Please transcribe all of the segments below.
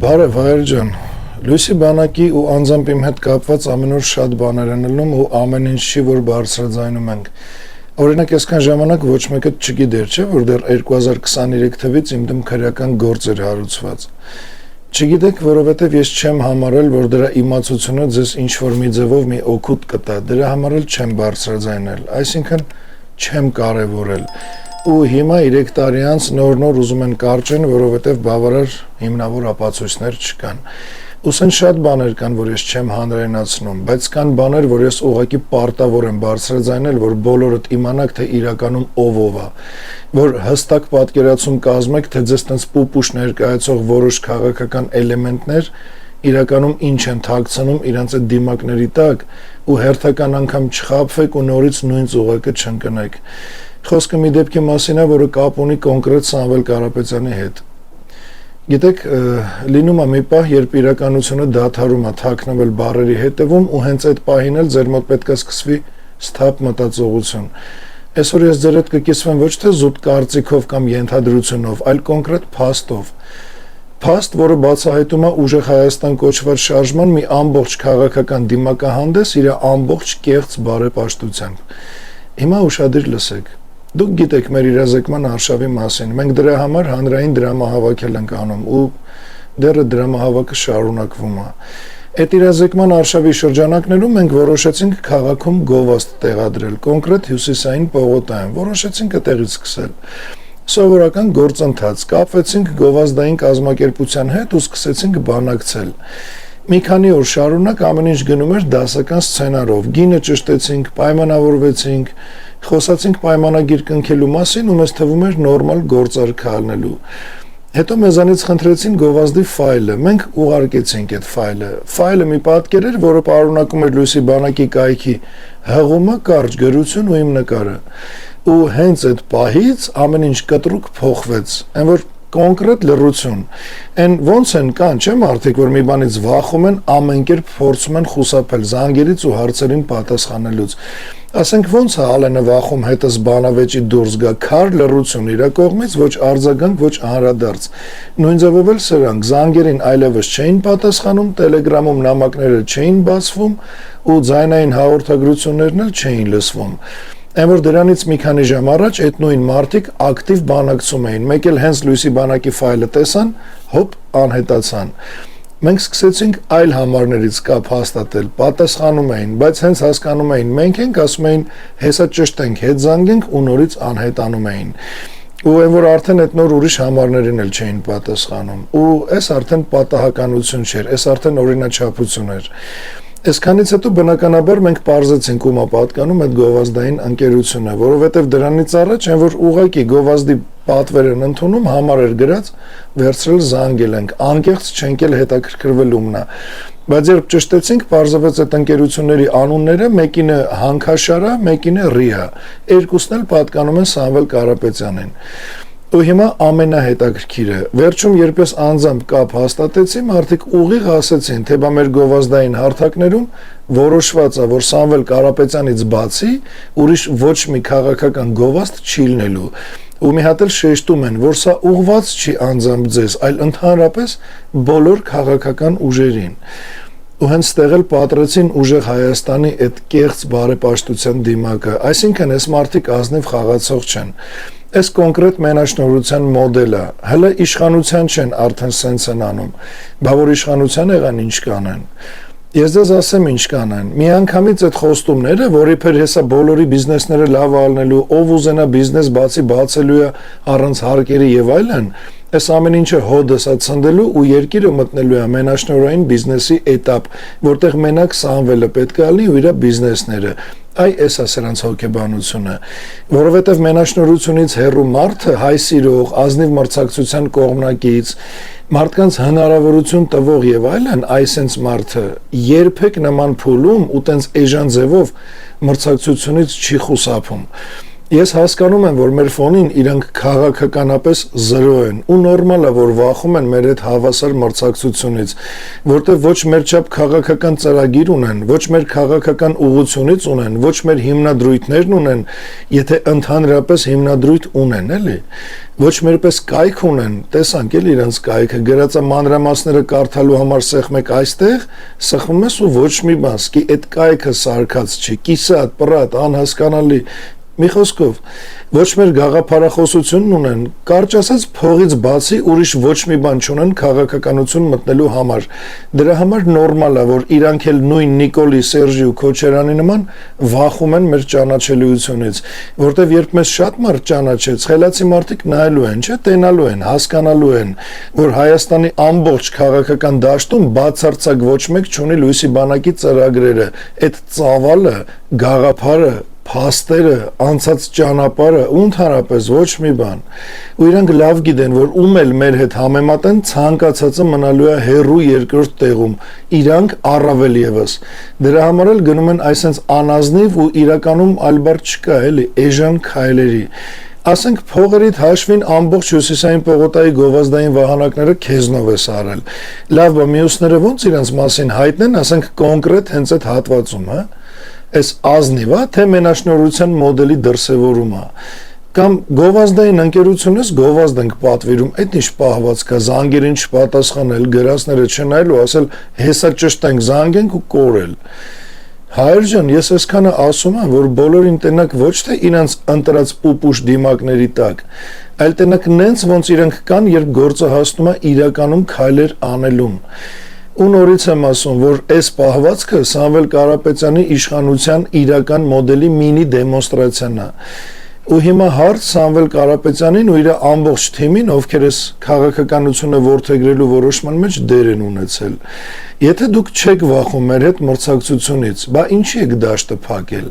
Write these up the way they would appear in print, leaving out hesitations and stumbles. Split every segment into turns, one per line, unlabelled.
Բարև Վահեր ջան, լույսի բանակի ու անձամբ իմ հետ կապված ամեն օր շատ բաներ են ելնում ու ամեն ինչ չի, որ բարձրաձայնում ենք։ Օրինակ այսքան ժամանակ ոչ մեկը չգիտեր, չէ, որ դեռ 2023 թվականից իմ դեմ քրեական գործ էր հարուցված։ Չգիտեք, որովհետև ես չեմ համարել, որ դրա իմացությունը ձեզ ինչ-որ մի ձևով մի օգուտ կտա, դրա համար էլ չեմ բարձրաձայնել, այսինքն չեմ կարևորել։ Ու հիմա 3 տարի անց նոր ուզում են կարճեն, որովհետև բավարար հիմնավոր ապացույցներ չկան։ Ուսեն շատ բաներ կան, որ ես չեմ հանրայնացնում, բայց կան բաներ, որ ես ուղղակի պարտավոր եմ բարձրաձայնել, որ բոլորդ իմանաք, թե իրականում ով է, որ հստակ պատկերացում կազմեք, թե ձեզ տենց պուպուշ ներկայացող որոշ քաղաքական էլեմենտներ իրականում ինչ են թաքցնում իրենց այդ դիմակների տակ ու հերթական անգամ չխաբվեք ու նորից նույն ծուղակը չընկնեք։ Խոսքը մի դեպքի մասին է, որը կապ ունի կոնկրետ Սամվել Կարապետյանի հետ։ Գիտեք, լինում է մի պահ, երբ իրականությունը դադարում է թաքնվել բառերի հետևում ու հենց այդ պահին էլ ձեր մոտ պետք է սկսվի սթափ մտածողություն։ Այսօր ես ձեր հետ կկիսվեմ ոչ թե զուտ կարծիքով կամ ենթադրությունով, այլ կոնկրետ փաստով։ Փաստ, որը բացահայտում է ուժեղ Հայաստան կոչված շարժման մի ամբողջ քաղաքական դիմակահանդես իր ամբողջ կեղծ բարեպաշտությամբ։ Հիմա ուշադիր լսեք։ Դուք գիտեք մեր իրազեկման արշավի մասին, մենք դրա համար հանրային դրամահավաք ենք անում ու դեռ դրամահավաքը շարունակվում է։ Այդ իրազեկման արշավի շրջանակներում մենք որոշեցինք քաղաքում գովազդ տեղադրել, կոնկրետ հյուսիսային պողոտայում, որոշեցինք այդտեղից սկսել։ Սովորական գործընթաց, կապվեցինք գովազդային կազմակերպության հետ ու սկսեցինք բանակցել։ Մի քանի օր շարունակ ամեն ինչ գնում էր դասական սցենարով, գինը ճշտեցինք, պայմանավորվեցինք, խոսացինք պայմանագիր կնքելու մասին ու մեզ թվում էր նորմալ գործարք անելու։ Հետո մեզանից խնդրեցին գովազդի ֆայլը, մենք ուղարկեցինք այդ ֆայլը։ Ֆայլը մի պատկեր էր, որը պարունակում էր լույսի բանակի կայքի հղումը, կարճ գրություն ու իմ նկարը։ Ու հենց այդ պահից ամեն ինչ կտրուկ փոխվեց, այն որ կոնկրետ լրություն։ Այն ոնց են կան, չէ՞ մարդիկ, որ մի բանից վախում են, ամեն կերպ փորձում են խուսափել զանգերից ու հարցերին պատասխանելուց։ Ասենք ոնց է Ալենը վախում հետս բանավեճի դուրս գա, քար լրություն իր կողմից, ոչ արձագանք, ոչ անդրադարձ։ Նույն ձևով էլ սրանք զանգերին այլևս չէին պատասխանում, Տելեգրամում նամակները չէին բացվում ու ձայնային հաղորդագրություններն էլ չէին լսվում։ Այն որ դրանից մի քանի ժամ առաջ այդ նույն մարդիկ ակտիվ բանակցում էին, մեկ էլ հենց լույսի բանակի ֆայլը տեսան, հոպ, անհետացան։ Մենք սկսեցինք այլ համարներից կապ հաստատել, պատասխանում էին, բայց հենց հասկանում էին, մենք ենք, ասում էին, հեսա ճշտենք, հետ զանգենք ու նորից անհետանում էին։ Ու այն որ արդեն այդ նոր ուրիշ համարներին էլ չէին պատասխանում։ Ու այս արդեն պատահականություն չէր, այս արդեն օրինաչափություն էր։ Այսքանից հետո բնականաբար մենք պարզեցինք ում է պատկանում այդ գովազդային ընկերությունը, որովհետև դրանից առաջ այն որ ուղակի գովազդի պատվերն ընդունում համար էր գրած, վերցրել զանգել ենք, անկեղծ չենք էլ հետաքրքրվել ումն է։ Բայց երբ ճշտեցինք, պարզվեց այդ ընկերությունների անունները, մեկինը Հանքաշարա, մեկինը Ռիա, երկուսն էլ պատկանում են Սամվել Կարապետյանին։ Ու հիմա ամենահետաքրքիրը, վերջում երբ ես անձամբ կապ հաստատեցի, մարդիկ ուղիղ ասեցին, թե բա մեր գովազդային հարթակներում որոշված է, որ Սամվել Կարապետյանից բացի ուրիշ ոչ մի քաղաքական գովազդ չի լինելու։ Ու մի հատ էլ շեշտում են, որ սա ուղղված չի անձամբ ձեզ, այլ ընդհանրապես բոլոր քաղաքական ուժերին։ Ու հենց ստեղ էլ պատրեցին ուժեղ Հայաստանի այդ կեղծ բարեպաշտության դիմակը, այսինքն այս մարդիկ ազնիվ խաղացող չեն։ Այս կոնկրետ մենաշնորհության մոդելը, հələ իշխանության չեն արդեն սենց են անում, բա որ իշխանության եղան ինչ կանեն։ Ես ձեզ ասեմ ինչ կանեն, միանգամից այդ խոստումները, որ իբր հեսա բոլորի բիզնեսները լավ ալնելու, ով ուզենա բիզնես բացի բացելու է առանց հարկերի եւ այլն, այս ամեն ինչը հոդս է ցնդելու ու երկիրը մտնելու է մենաշնորհային բիզնեսի էտապ, որտեղ մենակ Սամվելը պետք է լինի ու իր բիզնեսները։ Այ էս է սրանց հոգեբանությունը, որովհետև մենաշնորհությունից հեռու մարդը հայ սիրող, ազնիվ մրցակցության կողմնակից, մարդկանց հնարավորություն տվող եւ այլն, այսենց մարդը երբեք նման փուլում ու տենց էժան ձևով մրցակցությունից չի խուսափում։ Ես հասկանում եմ, որ մեր ֆոնին իրանք քաղաքականապես զրո են ու նորմալ է, որ վախում են մեր այդ հավասար մրցակցությունից, որտեղ ոչ մեր չափ քաղաքական ծրագիր ունեն, ոչ մեր քաղաքական ուղղությունից ունեն, ոչ մեր հիմնադրույթներն ունեն, եթե ընդհանրապես հիմնադրույթ ունեն, էլի, ոչ մերպես կայք ունեն, տեսանք էլ իրանց կայքը, գրածա մանրամասները կարդալու համար սեղմ եք այստեղ, սխվում ես ու ոչ մի բան, սկի այդ կայքը սարկած չի, կիսատ, պրատ, անհասկանալի մի խոսքով, ոչ մեր գաղափարախոսությունն ունեն, կարճ ասած փողից բացի ուրիշ ոչ մի բան չունեն քաղաքականություն մտնելու համար։ Դրա համար նորմալ է, որ իրանք էլ նույն Նիկոլի, Սերժի ու Քոչարյանի նման վախում են մեր ճանաչելիությունից, որտեվ երբ մեզ շատ մարդ ճանաչեց, խելացի մարդիկ նայելու են, չէ, տենալու են, հասկանալու են, որ Հայաստանի ամբողջ քաղաքական դաշտում բացարձակ ոչ մեկ չունի լույսի բանակի ծրագրերը, այդ ծավալը, գաղափարը փաստերը, անցած ճանապարհը ու ընդհանրապես ոչ մի բան։ Ու իրանք լավ գիտեն, որ ում էլ մեր հետ համեմատեն, ցանկացածը մնալու է հերու երկրորդ տեղում, իրանք առավել եւս։ Դրա համար էլ գնում են այսպես անազնիվ ու իրականում ալբար չկա, էլի, էժան քայլերի։ Ասենք փողերիդ հաշվին ամբողջ հյուսիսային պողոտայի գովազդային վահանակները քեզնով ես արել։ Լավ, մյուսները ո՞նց իրանց մասին հայտնեն, ասենք կոնկրետ հենց այդ հատվածում, հա։ Այս ազնիվ է, թե մենաշնորհության մոդելի դրսևորումը կամ գովազդային ընկերությունից գովազդ ենք պատվիրում, այդ ինչ պահված կա, զանգերին չպատասխանել, գրասները չնայել ու ասել հեսա ճշտենք, զանգենք ու կորել։ Հայր ջան, ես այսքանը ասում եմ, որ բոլորին տենակ ոչ թե իրանց ընտրած պուպուշ դիմակների տակ, այլ տենակ նենց ոնց իրանք կան, երբ գործը հասնում է իրականում քայլեր անելուն։ Ու նորից եմ ասում, որ այս պահվածքը Սամվել Կարապետյանի իշխանության իրական մոդելի մինի դեմոնստրացիան է։ Ու հիմա հարց Սամվել Կարապետյանին ու իր ամբողջ թիմին, ովքեր այս քաղաքականությունը որդեգրելու որոշման մեջ դեր են ունեցել։ Եթե դուք չեք վախում մեր հետ մրցակցությունից, բա ինչի եք դաշտը փակել։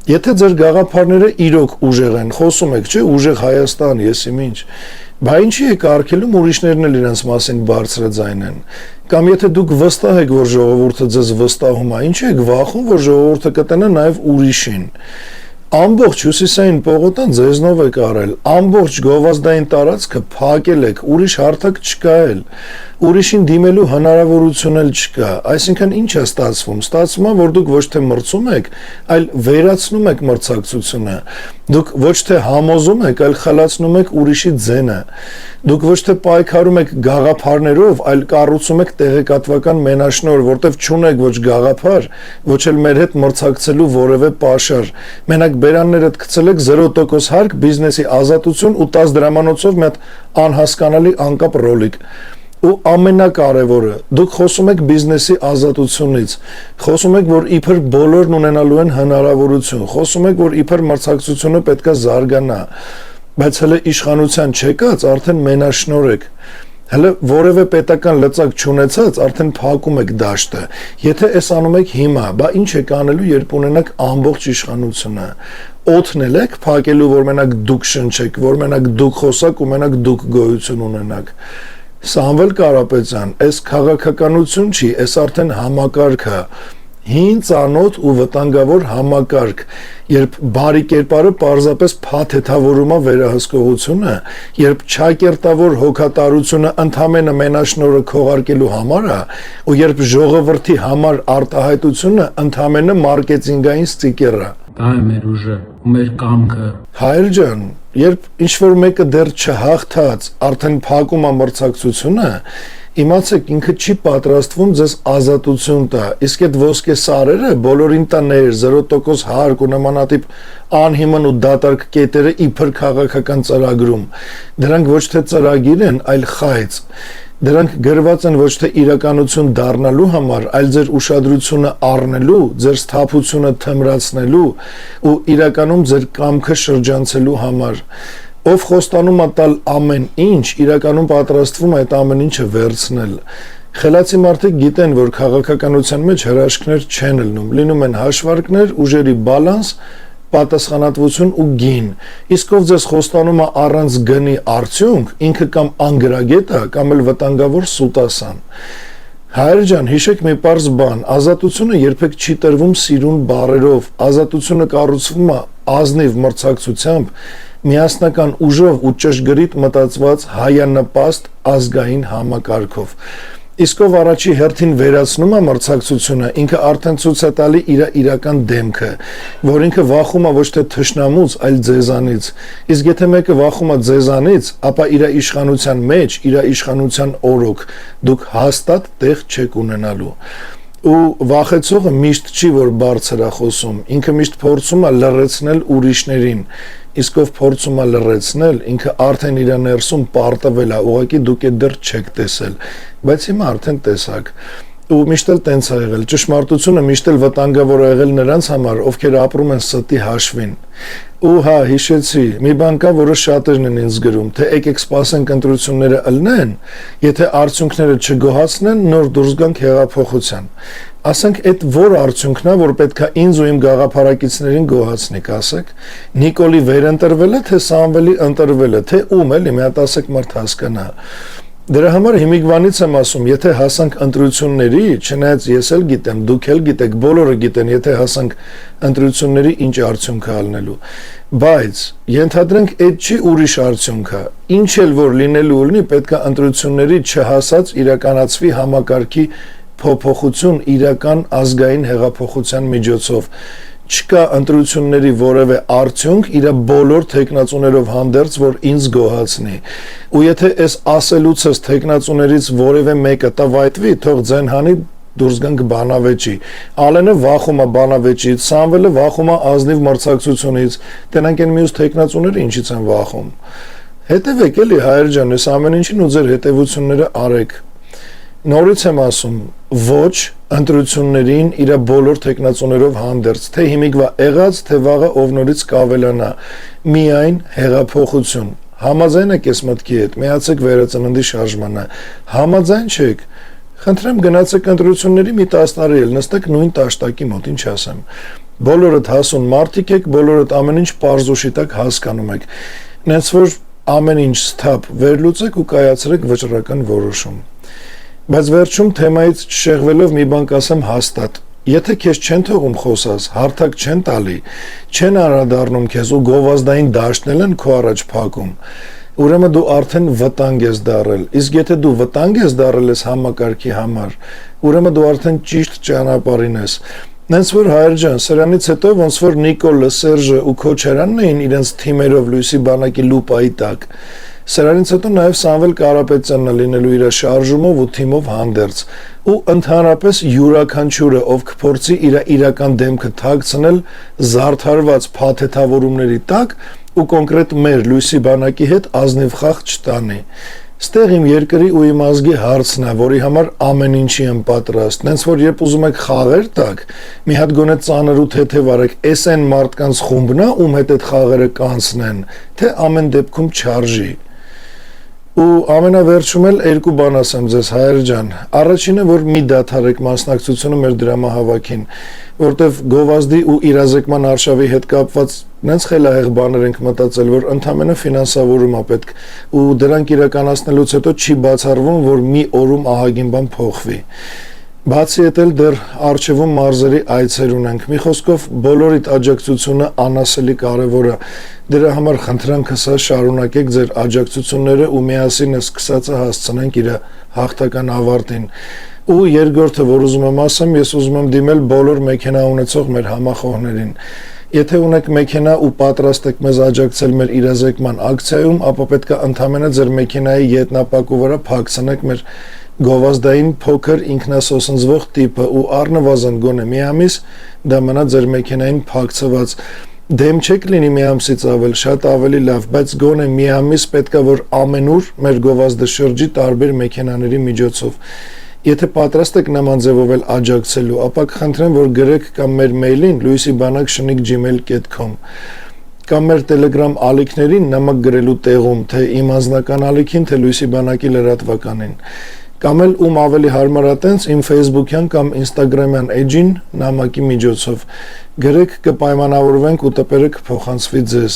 Եթե ձեր գաղափարները իրոք ուժեղ են, խոսում եք, չէ, ուժեղ Հայաստան, եսիմ ինչ, բա ինչի եք արգելում ուրիշներն էլ իրենց մասին բարձրաձայն են։ Կամ եթե դուք վստահ եք, որ ժողովուրդը ձեզ վստահում է, ինչի եք վախում, որ ժողովուրդը կտենա նաև ուրիշին։ Ամբողջ հյուսիսային պողոտան ձեզնով եք արել, ամբողջ գովազդային տարածքը փակել եք, ուրիշ հարթակ չկա էլ, ուրիշին դիմելու հնարավորություն էլ չկա, այսինքն ինչ է ստացվում, ստացվում է, որ դուք ոչ թե մրցում եք, այլ վերացնում եք մրցակցությունը, դուք ոչ թե համոզում եք, այլ խլացնում եք ուրիշի ձենը, դուք ոչ թե պայքարում եք գաղափարներով, այլ կառուցում եք տեղեկատվական մենաշնորհ, որտեղ չունեք ոչ գաղափար, ոչ էլ մեր հետ մրցակցելու որևէ պաշար, մենակ բերաններդ գցել եք 0% հարկ, բիզնեսի ազատություն ու 10 դրամանոցով մի հատ անհասկանալի անկապ ռոլիկ։ Ու ամենակարևորը, դուք խոսում եք բիզնեսի ազատությունից, խոսում եք, որ իբր բոլորն ունենալու են հնարավորություն, խոսում եք, որ իբր մրցակցությունը պետք է զարգանա, բայց հələ իշխանության չեկած արդեն մենաշնորհ եք։ Հələ որևէ պետական լծակ չունեցած արդեն փակում եք դաշտը։ Եթե այս անում եք հիմա, բա ինչ եք անելու, երբ ունենաք ամբողջ իշխանությունը։ Օդնել եք փակելու, որ մենակ դուք շնչեք, որ մենակ դուք խոսակ ու մենակ դուք գոյություն ունենաք։ Սամվել Կարապետյան, այս քաղաքականություն չի, այս արդեն համակարգ է, հին ծանոթ ու վտանգավոր համակարգ, երբ բարի կերպարը պարզապես փաթեթավորում է վերահսկողությունը, երբ չակերտավոր հոգատարությունը ընդամենը մենաշնորհը քողարկելու համար է, ու երբ ժողովրդի համար արտահայտությունը ընդամենը մարքեթինգային ստիկեր է։
Դա է մեր ուժը, մեր կամքը։
Հայր ջան, երբ ինչ-որ մեկը դեռ չհաղթած արդեն փակում է մրցակցությունը, իմացեք ինքը չի պատրաստվում ձեզ ազատություն տա, իսկ այդ ոսկե սարերը բոլորին տա ներ 0% հարկ ու նմանատիպ անհիմն ու դատարկ կետերը իբր քաղաքական ծրագրում, դրանք ոչ թե ծրագիր են, այլ խայծ, դրանք գրված են ոչ թե իրականություն դառնալու համար, այլ ձեր ուշադրությունը առնելու, ձեր սթափությունը թմրացնելու ու իրականում ձեր կամքը շրջանցելու համար։ Ով խոստանում է տալ ամեն ինչ, իրականում պատրաստվում է այդ ամեն ինչը վերցնել։ Խելացի մարդիկ գիտեն, որ քաղաքականության մեջ հրաշքներ չեն լինում են հաշվարկներ, ուժերի բալանս, պատասխանատվություն ու գին։ Իսկ ով ձեզ խոստանում է առանց գնի արդյունք, ինքը կամ անգրագետ է, կամ էլ վտանգավոր սուտասան։ Հայր ջան, հիշեք մի պարզ բան, ազատությունը երբեք չի տրվում սիրուն բառերով, ազատությունը կառուցվում է ազնիվ մրցակցությամբ, միասնական ուժով ու ճշգրիտ մտածված հայանպաստ ազգային համակարգով։ Իսկ ով առաջի հերթին վերացնում է մրցակցությունը, ինքը արդեն ցույց է տալի իր իրական դեմքը, որ ինքը վախում է ոչ թե թշնամուց, այլ ձեզանից։ Իսկ եթե մեկը վախում է ձեզանից, ապա իր իշխանության մեջ, իր իշխանության օրոք դուք հաստատ տեղ չեք ունենալու։ Ու վախեցողը միշտ չի, որ բարձր է խոսում, ինքը միշտ փորձում է լռեցնել ուրիշներին, իսկ ով փորձում է լռեցնել, ինքը արդեն իր ներսում պարտվել է, ուղղակի դուք դեռ չեք տեսել, բայց հիմա արդեն տեսաք։ Ու միշտ էլ տենց է եղել, ճշմարտությունը միշտ էլ վտանգավոր է եղել նրանց համար, ովքեր ապրում են ստի հաշվին։ Ու հա, հիշեցի, մի բան կա, որը շատերն են ինձ գրում, թե եկեք սպասենք ընտրությունները ըլնեն, եթե արդյունքները չգոհացնեն, նոր դուրս գանք հեղափոխության։ Ասենք, այդ որ արդյունքն է, որ պետքա ինձ ու իմ գաղափարակիցներին գոհացնի, ասեք, Նիկոլի վերընտրվել է, թե Սամվելի ընտրվել է, թե ում էլի, մի հատ ասեք մարդ հասկանա։ Դրա համար հիմիկվանից եմ ասում, եթե հասանք ընտրությունների, չնայած ես էլ գիտեմ, դուք էլ գիտեք, բոլորը գիտեն, եթե հասանք ընտրությունների ինչ արդյունք է ալնելու, բայց ենթադրենք այդ չի ուրիշ արդյունք է, ինչ էլ որ լինելու լինի, պետք է ընտրությունների չհասած իրականացվի համակարգի փոփոխություն իրական ազգային հեղափոխության միջոցով։ Չկա ընտրությունների որևէ արդյունք իր բոլոր թեկնածուներով հանդերձ, որ ինձ գոհացնի։ Ու եթե այս ասելուցս թեկնածուներից որևէ մեկը տվայտվի, թող ձեն հանի դուրս գանք բանավեճի։ Ալենը վախում է բանավեճից, Սամվելը վախում է ազնիվ մրցակցությունից, տենանք են մյուս թեկնածուները ինչից են վախում։ Հետևեք էլի հայր ջան, այս ամեն ինչին ու ձեր հետևությունները արեք։ Նորից եմ ասում, ոչ ընտրություններին իր բոլոր թեկնածուներով հանդերձ, թե հիմիկվա եղած, թե վաղը ով նորից կավելանա, միայն հեղափոխություն։ Համաձայն եք ես մտքի հետ, միացեք վերածննդի շարժմանը, համաձայն չեք, խնդրեմ գնացեք ընտրությունների մի 10 տարի էլ նստեք նույն տաշտակի մոտ, ինչ ասեմ։ Բոլորդ հասուն մարդիկ եք, բոլորդ ամեն ինչ պարզ ու շիտակ հասկանում եք, նենց որ ամեն ինչ սթափ վերլուծեք ու կայացրեք վճռական որոշում։ Բայց վերջում թեմայից չշեղվելով մի բան կասեմ հաստատ, եթե քեզ չեն թողում խոսաս, հարթակ չեն տալի, չեն անդրադառնում քեզ ու գովազդային դաշտնել են քո առաջ փակում, ուրեմն դու արդեն վտանգ ես դառել, իսկ եթե դու վտանգ ես դառել ես համակարգի համար, ուրեմն դու արդեն ճիշտ ճանապարհին ես։ Նենց որ հայր ջան, սրանից հետո ոնց որ Նիկոլը, Սերժը ու Քոչարանն էին իրենց թիմերով Լույսի բանակի լուպայի տակ, սրանից հետո նաև Սամվել Կարապետյանն է լինելու իր շարժումով ու թիմով հանդերձ, ու ընդհանրապես յուրաքանչյուրը, ով կփորձի իր իրական դեմքը թաքցնել զարդարված փաթեթավորումների տակ ու կոնկրետ մեր Լույսի բանակի հետ ազնիվ խաղ չտանի։ Ստեղ իմ երկրի ու իմ ազգի հարցն է, որի համար ամեն ինչի եմ պատրաստ, նենց որ երբ ուզում եք խաղեր տակ, մի հատ գոնե ծանր ու թեթև արեք, էս այն մարդկանց խումբն է, ում հետ այդ խաղերը կանցնեն, թե ամեն դեպքում չարժի։ Ու ամենավերջում էլ երկու բան ասեմ ձեզ հայր ջան, առաջինը որ մի դադարեք մասնակցությունը մեր դրամահավաքին, որտեվ գովազդի ու իրազեկման արշավի հետ կապված նենց խելահեղ բաներ ենք մտածել, որ ընդամենը ֆինանսավորում է պետք ու դրանք իրականացնելուց հետո չի բացառվում, որ մի օրում ահագին բան փոխվի։ Բացի այդ էլ դեռ արխիվում մարզերի այցեր ունենք։ Մի խոսքով բոլորիդ աջակցությունը անասելի կարևոր է։ Դրա համար խնդրանքս է շարունակեք ձեր աջակցությունները ու միասին սկսածը հասցնենք իր հաղթական ավարտին։ Ու երկրորդը, որ ուզում եմ ասեմ, ես ուզում եմ դիմել բոլոր մեքենա ունեցող մեր համախոհներին։ Եթե ունեք մեքենա ու պատրաստ եք մեզ աջակցել մեր իրազեկման ակցիայում, ապա պետք է ընդամենը ձեր մեքենայի ետնապակու վրա փակցնեք մեր գովազդային փոքր ինքնասոսնձվող տիպը ու առնվազն գոնե մի ամիս դա մնա ձեր մեքենային փակցված։ Դեմ չեք լինի մի ամսից ավել, շատ ավելի լավ, բայց գոնե մի ամիս պետքա որ ամենուր մեր գովազդը շրջի տարբեր մեքենաների միջոցով։ Եթե պատրաստ եք նման ձևով էլ աջակցելու, ապա կխնդրեմ, որ գրեք կամ մեր մեյլին luisibanak@gmail.com կամ մեր Telegram ալիքներին նամակ գրելու տեղում, թե իմ անձնական ալիքին, թե Լույսի բանակի լրատվականին, կամ էլ ում ավելի հարմար է տենց իմ Facebook-յան կամ Instagram-յան էջին նամակի միջոցով գրեք, կպայմանավորվենք ու տպերը կփոխանցվի ձեզ։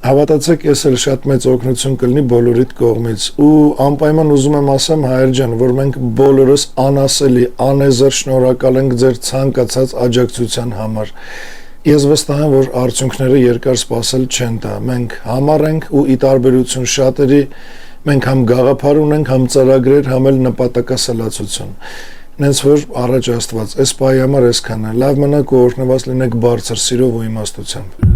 Հավատացեք, ես էլ շատ մեծ օգնություն կլինի բոլորիդ կողմից ու անպայման ուզում եմ ասեմ հայր ջան, որ մենք բոլորս անասելի, անեզր շնորհակալ ենք ձեր ցանկացած աջակցության համար։ Ես վստահ եմ, որ արդյունքները երկար սպասել չեն տա։ Մենք համառ ենք ու ի տարբերություն շատերի մենք համ գաղափար ունենք, համ ծրագրեր, համ էլ նպատակասլացություն։ Նենց որ առաջ Աստված, այս պահի համար այսքան է։ Լավ մնաք ու օրհնված լինեք բարձր սիրով ու իմաստությամբ։